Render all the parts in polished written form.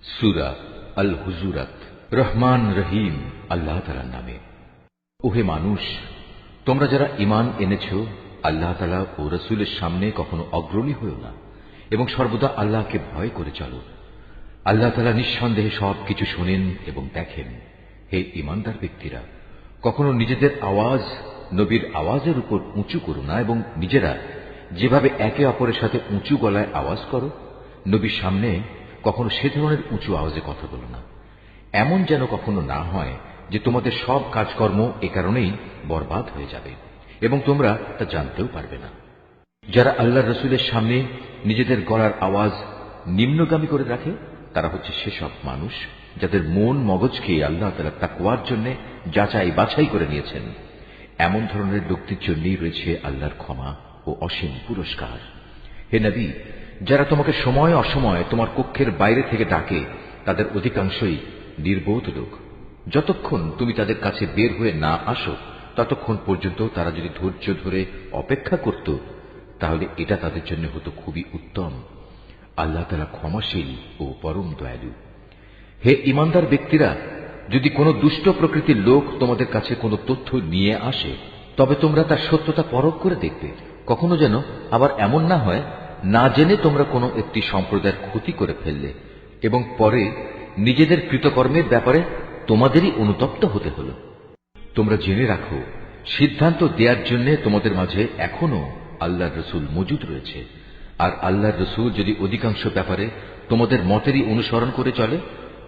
সূরা আল হুজুরাত। রহমান রহিম আল্লাহ তাআলার নামে। ওহে মানুষ, তোমরা যারা ঈমান এনেছ, আল্লাহ তাআলা ও রাসূলের সামনে কখনো অগ্রণী হও না এবং সর্বদা আল্লাহকে ভয় করে চলো। আল্লাহ তাআলা নিঃসন্দেহে সবকিছু শোনেন এবং দেখেন। হে ঈমানদার ব্যক্তিরা, কখনো নিজেদের আওয়াজ নবীর আওয়াজের উপর উঁচু করো না এবং নিজেরা যেভাবে একে অপরের সাথে উঁচু গলায় আওয়াজ করো, নবীর সামনে কখনো সে ধরনের উঁচু আওয়াজে কথা বলো না। এমন যেন কখনো না হয় যে তোমাদের সব কাজকর্ম এ কারণেই বরবাদ হয়ে যাবে এবং তোমরা তা জানতেও পারবে না। যারা আল্লাহর রাসূলের সামনে নিজেদের গলার আওয়াজ নিম্নগামী করে রাখে, তারা হচ্ছে সেসব মানুষ যাদের মন মগজকে আল্লাহ তাআলা তাকওয়ার জন্য যাচাই বাছাই করে নিয়েছেন। এমন ধরনের লোকদের জন্যই রয়েছে আল্লাহর ক্ষমা ও অসীম পুরস্কার। হে নবী, যারা তোমাকে সময় অসময় তোমার কক্ষের বাইরে থেকে ডাকে, তাদের অধিকাংশই নির্বোধ লোক। যতক্ষণ তুমি তাদের কাছে বের হয়ে না আসো, ততক্ষণ পর্যন্ত তারা যদি ধৈর্য ধরে অপেক্ষা করত, তাহলে এটা তাদের জন্য হতো খুবই উত্তম। আল্লাহ তাআলা ক্ষমাশীল ও পরম দয়ালু। হে ঈমানদার ব্যক্তিরা, যদি কোনো দুষ্ট প্রকৃতির লোক তোমাদের কাছে কোনো তথ্য নিয়ে আসে, তবে তোমরা তার সত্যতা পরখ করে দেখবে। কখনো যেন আবার এমন না হয় না জেনে তোমরা কোনো একটি সম্প্রদায়ের ক্ষতি করে ফেললে এবং পরে নিজেদের কৃতকর্মের ব্যাপারে তোমাদেরই অনুতপ্ত হতে হল। তোমরা জেনে রাখো, সিদ্ধান্ত দেওয়ার জন্য তোমাদের মাঝে এখনো আল্লাহর রাসূল মজুদ রয়েছে। আর আল্লাহর রাসূল যদি অধিকাংশ ব্যাপারে তোমাদের মতেরই অনুসরণ করে চলে,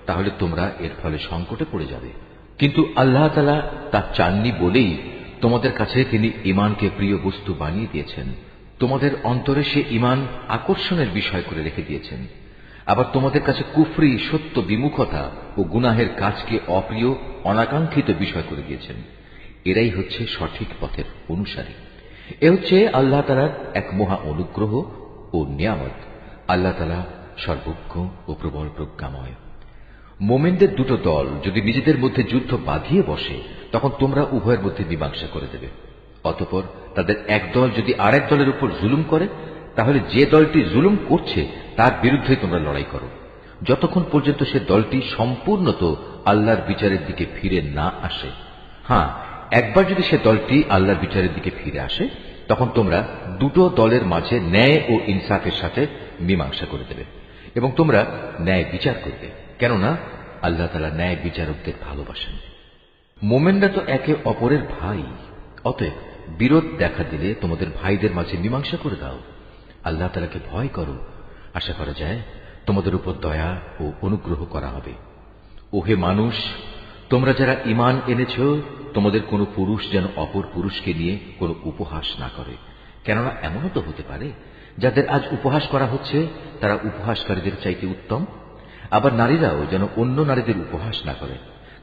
তাহলে তোমরা এর ফলে সংকটে পড়ে যাবে। কিন্তু আল্লাহ তাআলা তা চাননি বলেই তোমাদের কাছে তিনি ঈমানকে প্রিয় বস্তু বানিয়ে দিয়েছেন। তোমাদের অন্তরে সে ঈমান আকর্ষণের বিষয় করে রেখে দিয়েছেন। আবার তোমাদের কাছে কুফরি, সত্য বিমুখতা ও গুনাহের কাজকে অপ্রিয়, অনাকাঙ্ক্ষিত বিষয় করে দিয়েছেন। এরাই হচ্ছে সঠিক পথের অনুসারী। এ হচ্ছে আল্লাহ তাআলার এক মহা অনুগ্রহ ও নিয়ামত। আল্লাহ তাআলা সর্বজ্ঞ ও প্রবল প্রজ্ঞাময়। মোমেনদের দুটো দল যদি নিজেদের মধ্যে যুদ্ধ বাঁধিয়ে বসে, তখন তোমরা উভয়ের মধ্যে মীমাংসা করে দেবে। অতঃপর তাদের এক দল যদি আরেক দলের উপর জুলুম করে, তাহলে যে দলটি জুলুম করছে তার বিরুদ্ধে তোমরা লড়াই করো, যতক্ষণ পর্যন্ত সে দলটি সম্পূর্ণত আল্লাহর বিচারের দিকে ফিরে না আসে। হ্যাঁ, একবার যদি সে দলটি আল্লাহর বিচারের দিকে ফিরে আসে, তখন তোমরা দুটো দলের মাঝে ন্যায় ও ইনসাফের সাথে মীমাংসা করে দেবে এবং তোমরা ন্যায় বিচার করবে, কেননা আল্লাহ তাআলা ন্যায় বিচারকদের ভালোবাসেন। মোমেনরা তো একে অপরের ভাই, অতএব বিরোধ দেখা দিলে তোমাদের ভাইদের মাঝে মীমাংসা করে দাও। আল্লাহ তাআলাকে ভয় করো, আশা করা যায় তোমাদের উপর দয়া ও অনুগ্রহ করা হবে। ওহে মানুষ, তোমরা যারা ঈমান এনেছ, তোমাদের কোনো পুরুষ যেন অপর পুরুষকে নিয়ে কোনো উপহাস না করে, কেননা এমনও তো হতে পারে যাদের আজ উপহাস করা হচ্ছে তারা উপহাসকারীদের চাইতে উত্তম। আবার নারীরাও যেন অন্য নারীদের উপহাস না করে,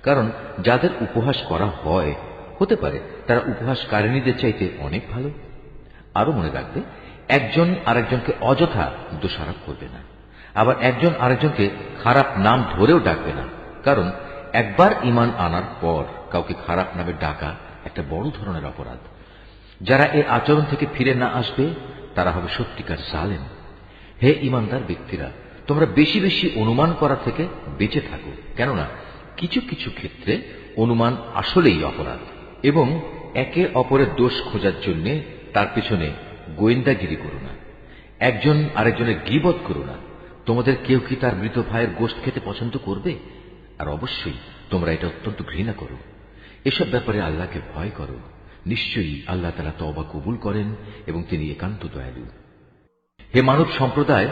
কারণ যাদের উপহাস করা হয় হতে পারে তারা উপহাসকারিণীদের চাইতে অনেক ভালো। আরো মনে রাখবে, একজন আরেকজনকে অযথা দোষারোপ করবে না, আবার একজন আরেকজনকে খারাপ নাম ধরেও ডাকবে না, কারণ একবার ঈমান আনার পর কাউকে খারাপ নামে ডাকা একটা বড় ধরনের অপরাধ। যারা এর আচরণ থেকে ফিরে না আসবে তারা হবে সত্যিকার জালেম। হে ঈমানদার ব্যক্তিরা, তোমরা বেশি বেশি অনুমান করা থেকে বেঁচে থাকো, কেননা কিছু কিছু ক্ষেত্রে অনুমান আসলেই অপরাধ। এবং একে অপরের দোষ খোঁজার জন্য তার পিছনে গোয়েন্দাগিরি করো না। একজন আরেকজনের গীবত করো না। তোমাদের কেউ কি তার মৃত ভাইয়ের গোশত খেতে পছন্দ করবে? আর অবশ্যই তোমরা এটা অত্যন্ত ঘৃণা করো। এসব ব্যাপারে আল্লাহকে ভয় করো। নিশ্চয়ই আল্লাহ তাআলা তওবা কবুল করেন এবং তিনি একান্ত দয়ালু। হে মানব সম্প্রদায়,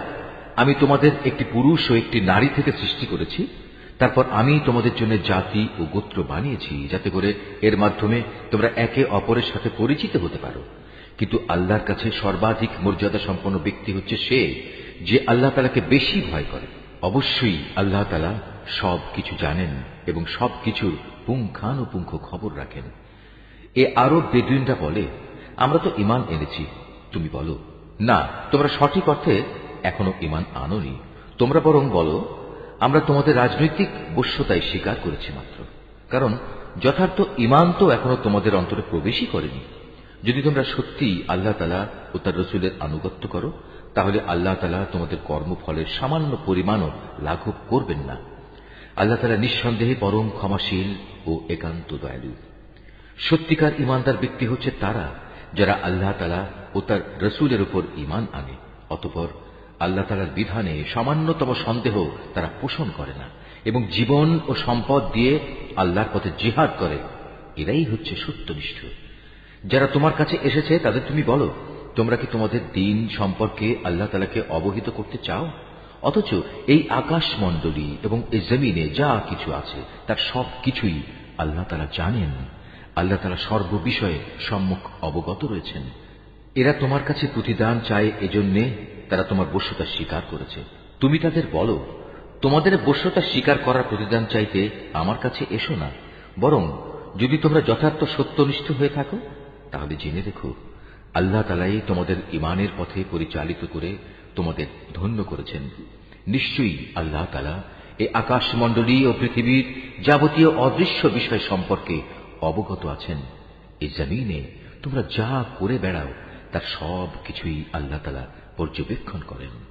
আমি তোমাদের একটি পুরুষ ও একটি নারী থেকে সৃষ্টি করেছি। তারপর আমি তোমাদের জন্য জাতি ও গোত্র বানিয়েছি, যাতে করে এর মাধ্যমে তোমরা একে অপরের সাথে পরিচিত হতে পারো। কিন্তু আল্লাহর কাছে সর্বাধিক মর্যাদা সম্পন্ন ব্যক্তি হচ্ছে সে যে আল্লাহ তাআলাকে বেশি ভয় করে। অবশ্যই আল্লাহ তাআলা সবকিছু জানেন এবং সবকিছুর পুঙ্খানুপুঙ্খ খবর রাখেন। এ আরব বেদুইনরা বলে, আমরা তো ঈমান এনেছি। তুমি বলো, না, তোমরা সঠিক অর্থে এখনো ঈমান আনোনি। তোমরা বরং বলো, আমরা তোমাদের রাজনৈতিক বশ্যতায় স্বীকার করেছি মাত্র, কারণ যথার্থ ঈমান তো এখনো তোমাদের অন্তরে প্রবেশই করেনি। যদি তোমরা সত্যি আল্লাহ তাআলা ও তার রাসূলের আনুগত্য করো, তাহলে আল্লাহ তাআলা তোমাদের কর্মফলের সামান্য পরিমাণও লাঘব করবেন না। আল্লাহ তাআলা নিঃসন্দেহে পরম ক্ষমাশীল ও একান্ত দয়ালু। সত্যিকার ঈমানদার ব্যক্তি হচ্ছে তারা যারা আল্লাহ তাআলা ও তার রাসূলের উপর ঈমান আনে, অতঃপর আল্লাহ তাআলার বিধানে সামান্যতম সন্দেহ তারা পোষণ করে না এবং জীবন ও সম্পদ দিয়ে আল্লাহর পথে জিহাদ করে। এরাই হচ্ছে সত্যনিষ্ঠ। যারা তোমার কাছে এসেছে তাদের তুমি বলো, তোমরা কি তোমাদের দ্বীন সম্পর্কে আল্লাহ তাআলাকে অবহিত করতে চাও? অথচ এই আকাশমণ্ডলী এবং এই জমিনে যা কিছু আছে তার সব কিছুই আল্লাহ তাআলা জানেন। আল্লাহ তাআলা সর্ববিষয়ে সম্মুখ অবগত রয়েছেন। এরা তোমার কাছে প্রতিদান চায়, এজন্যে তারা তোমার বশ্যতা স্বীকার করেছে। তুমি তাদের বলো, তোমাদের বশ্যতা স্বীকার করার প্রতিদান চাইতে আমার কাছে এসো না, বরং যদি তোমরা যথার্থ সত্যনিষ্ঠ হয়ে থাকো তাহলে জেনে রেখো, আল্লাহ তাআলাই তোমাদের ঈমানের পথে পরিচালিত করে তোমাদের ধন্য করেছেন। নিশ্চয়ই আল্লাহ তাআলা এই আকাশমণ্ডলী ও পৃথিবীর যাবতীয় অদৃশ্য বিষয় সম্পর্কে অবগত আছেন। এই জমিনে তোমরা যা করে বেড়াও তার সব কিছুই আল্লাহ তাআলা পর্যবেক্ষণ করেন।